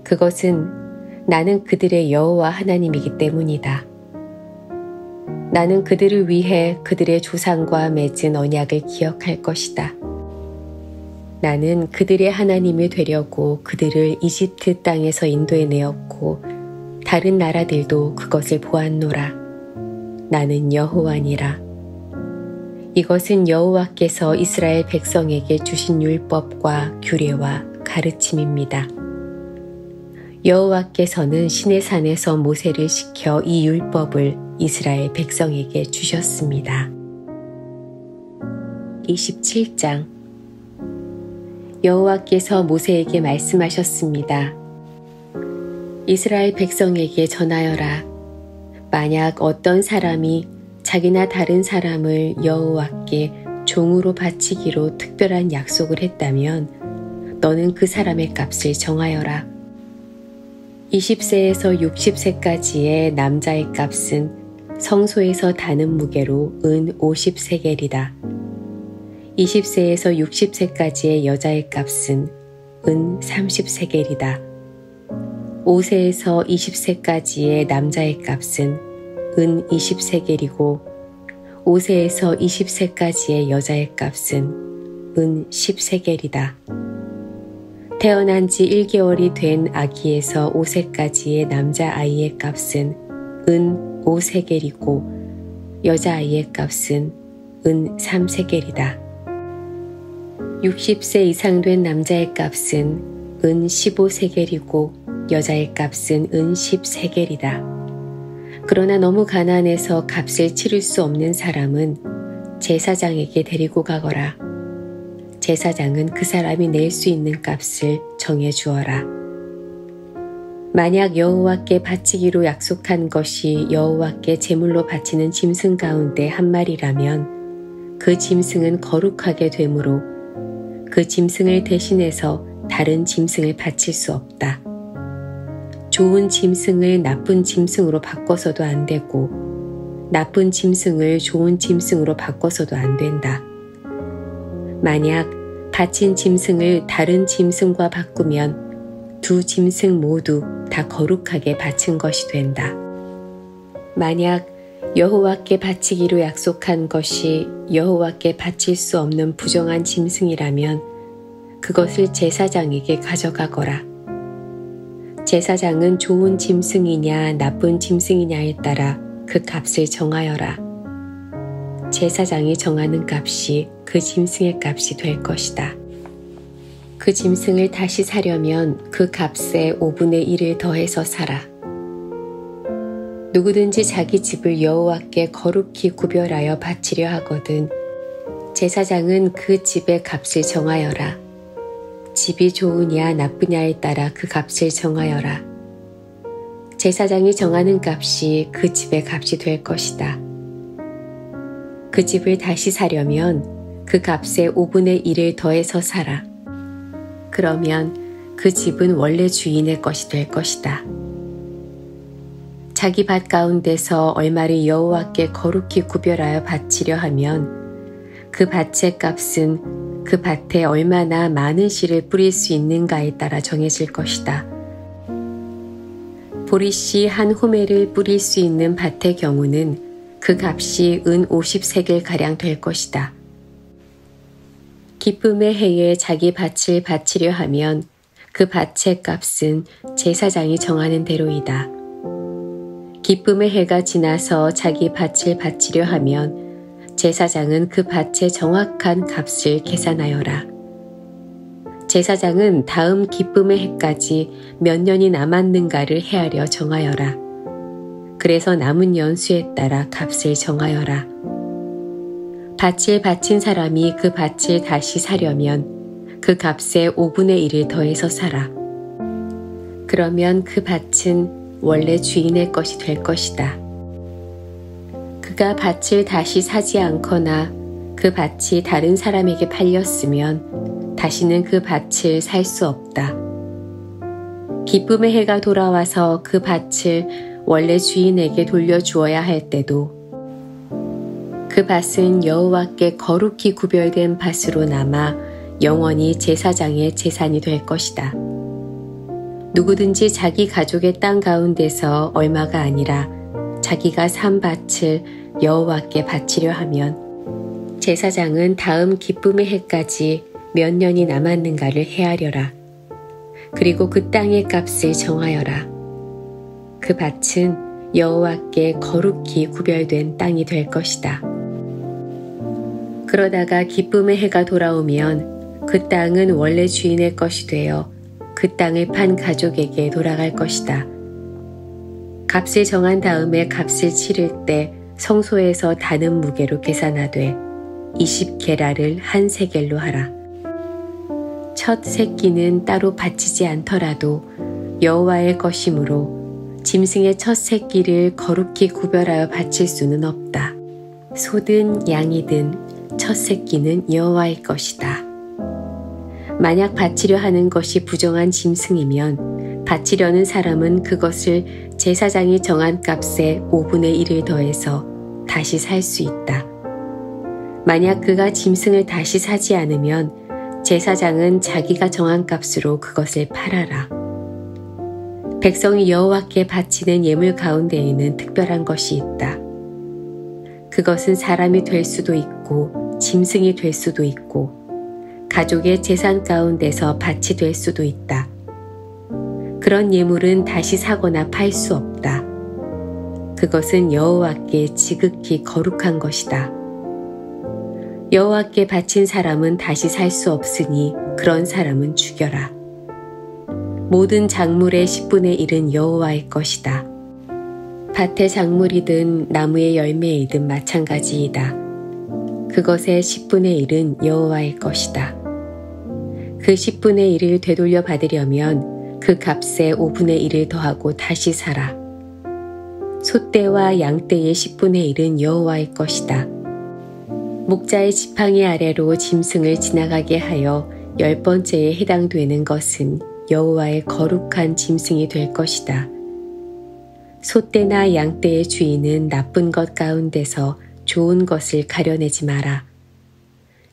그것은 나는 그들의 여호와 하나님이기 때문이다. 나는 그들을 위해 그들의 조상과 맺은 언약을 기억할 것이다. 나는 그들의 하나님이 되려고 그들을 이집트 땅에서 인도해내었고 다른 나라들도 그것을 보았노라. 나는 여호와니라. 이것은 여호와께서 이스라엘 백성에게 주신 율법과 규례와 가르침입니다. 여호와께서는 시내 산에서 모세를 시켜 이 율법을 이스라엘 백성에게 주셨습니다. 27장 여호와께서 모세에게 말씀하셨습니다. 이스라엘 백성에게 전하여라. 만약 어떤 사람이 자기나 다른 사람을 여호와께 종으로 바치기로 특별한 약속을 했다면 너는 그 사람의 값을 정하여라. 20세에서 60세까지의 남자의 값은 성소에서 다는 무게로 은 50세겔이다. 20세에서 60세까지의 여자의 값은 은 30세겔이다. 5세에서 20세까지의 남자의 값은 은 20세겔이고 5세에서 20세까지의 여자의 값은 은 10세겔이다. 태어난 지 1개월이 된 아기에서 5세까지의 남자아이의 값은 은 5세겔이고 여자아이의 값은 은 3세겔이다. 60세 이상 된 남자의 값은 은 15세겔이고 여자의 값은 은 10세겔이다. 그러나 너무 가난해서 값을 치를 수 없는 사람은 제사장에게 데리고 가거라. 제사장은 그 사람이 낼 수 있는 값을 정해 주어라. 만약 여호와께 바치기로 약속한 것이 여호와께 제물로 바치는 짐승 가운데 한 마리라면 그 짐승은 거룩하게 되므로 그 짐승을 대신해서 다른 짐승을 바칠 수 없다. 좋은 짐승을 나쁜 짐승으로 바꿔서도 안 되고 나쁜 짐승을 좋은 짐승으로 바꿔서도 안 된다. 만약 바친 짐승을 다른 짐승과 바꾸면 두 짐승 모두 다 거룩하게 바친 것이 된다. 만약 여호와께 바치기로 약속한 것이 여호와께 바칠 수 없는 부정한 짐승이라면 그것을 제사장에게 가져가거라. 제사장은 좋은 짐승이냐 나쁜 짐승이냐에 따라 그 값을 정하여라. 제사장이 정하는 값이 그 짐승의 값이 될 것이다. 그 짐승을 다시 사려면 그 값에 5분의 1을 더해서 사라. 누구든지 자기 집을 여호와께 거룩히 구별하여 바치려 하거든 제사장은 그 집의 값을 정하여라. 집이 좋으냐 나쁘냐에 따라 그 값을 정하여라. 제사장이 정하는 값이 그 집의 값이 될 것이다. 그 집을 다시 사려면 그 값에 5분의 1을 더해서 사라. 그러면 그 집은 원래 주인의 것이 될 것이다. 자기 밭 가운데서 얼마를 여호와께 거룩히 구별하여 바치려 하면 그 밭의 값은 그 밭에 얼마나 많은 씨를 뿌릴 수 있는가에 따라 정해질 것이다. 보리씨 한 호멜을 뿌릴 수 있는 밭의 경우는 그 값이 은 50세겔가량 될 것이다. 기쁨의 해에 자기 밭을 바치려 하면 그 밭의 값은 제사장이 정하는 대로이다. 기쁨의 해가 지나서 자기 밭을 바치려 하면 제사장은 그 밭의 정확한 값을 계산하여라. 제사장은 다음 기쁨의 해까지 몇 년이 남았는가를 헤아려 정하여라. 그래서 남은 연수에 따라 값을 정하여라. 밭을 바친 사람이 그 밭을 다시 사려면 그 값의 5분의 1을 더해서 사라. 그러면 그 밭은 원래 주인의 것이 될 것이다. 그가 밭을 다시 사지 않거나 그 밭이 다른 사람에게 팔렸으면 다시는 그 밭을 살 수 없다. 기쁨의 해가 돌아와서 그 밭을 원래 주인에게 돌려주어야 할 때도 그 밭은 여호와께 거룩히 구별된 밭으로 남아 영원히 제사장의 재산이 될 것이다. 누구든지 자기 가족의 땅 가운데서 얼마가 아니라 자기가 산 밭을 여호와께 바치려 하면 제사장은 다음 기쁨의 해까지 몇 년이 남았는가를 헤아려라. 그리고 그 땅의 값을 정하여라. 그 밭은 여호와께 거룩히 구별된 땅이 될 것이다. 그러다가 기쁨의 해가 돌아오면 그 땅은 원래 주인의 것이 되어 그 땅을 판 가족에게 돌아갈 것이다. 값을 정한 다음에 값을 치를 때 성소에서 다는 무게로 계산하되 20게라를 한 세겔로 하라. 첫 새끼는 따로 바치지 않더라도 여호와의 것이므로 짐승의 첫 새끼를 거룩히 구별하여 바칠 수는 없다. 소든 양이든 첫 새끼는 여호와의 것이다. 만약 바치려 하는 것이 부정한 짐승이면 바치려는 사람은 그것을 제사장이 정한 값의 5분의 1을 더해서 다시 살 수 있다. 만약 그가 짐승을 다시 사지 않으면 제사장은 자기가 정한 값으로 그것을 팔아라. 백성이 여호와께 바치는 예물 가운데에는 특별한 것이 있다. 그것은 사람이 될 수도 있고 짐승이 될 수도 있고 가족의 재산 가운데서 밭이 될 수도 있다. 그런 예물은 다시 사거나 팔 수 없다. 그것은 여호와께 지극히 거룩한 것이다. 여호와께 바친 사람은 다시 살 수 없으니 그런 사람은 죽여라. 모든 작물의 10분의 1은 여호와의 것이다. 밭의 작물이든 나무의 열매이든 마찬가지이다. 그것의 10분의 1은 여호와의 것이다. 그 10분의 1을 되돌려 받으려면 그 값의 5분의 1을 더하고 다시 사라. 소떼와 양떼의 10분의 1은 여호와의 것이다. 목자의 지팡이 아래로 짐승을 지나가게 하여 10번째에 해당되는 것은 여호와의 거룩한 짐승이 될 것이다. 소떼나 양떼의 주인은 나쁜 것 가운데서 좋은 것을 가려내지 마라.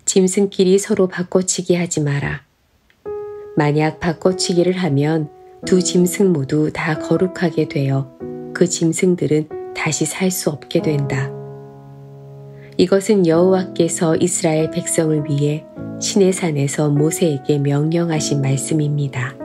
짐승끼리 서로 바꿔치기 하지 마라. 만약 바꿔치기를 하면 두 짐승 모두 다 거룩하게 되어 그 짐승들은 다시 살 수 없게 된다. 이것은 여호와께서 이스라엘 백성을 위해 시내산에서 모세에게 명령하신 말씀입니다.